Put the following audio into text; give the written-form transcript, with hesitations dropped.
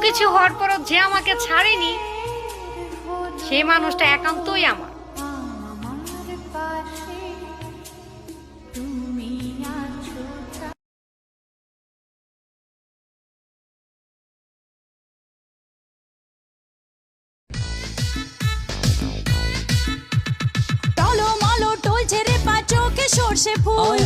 কিছু হওয়ার পরও যে আমাকে ছাড়েনি, সেই মানুষটা একান্তই আমার। টলমলো টলছে রে পা চোখে সর্ষে ফুল,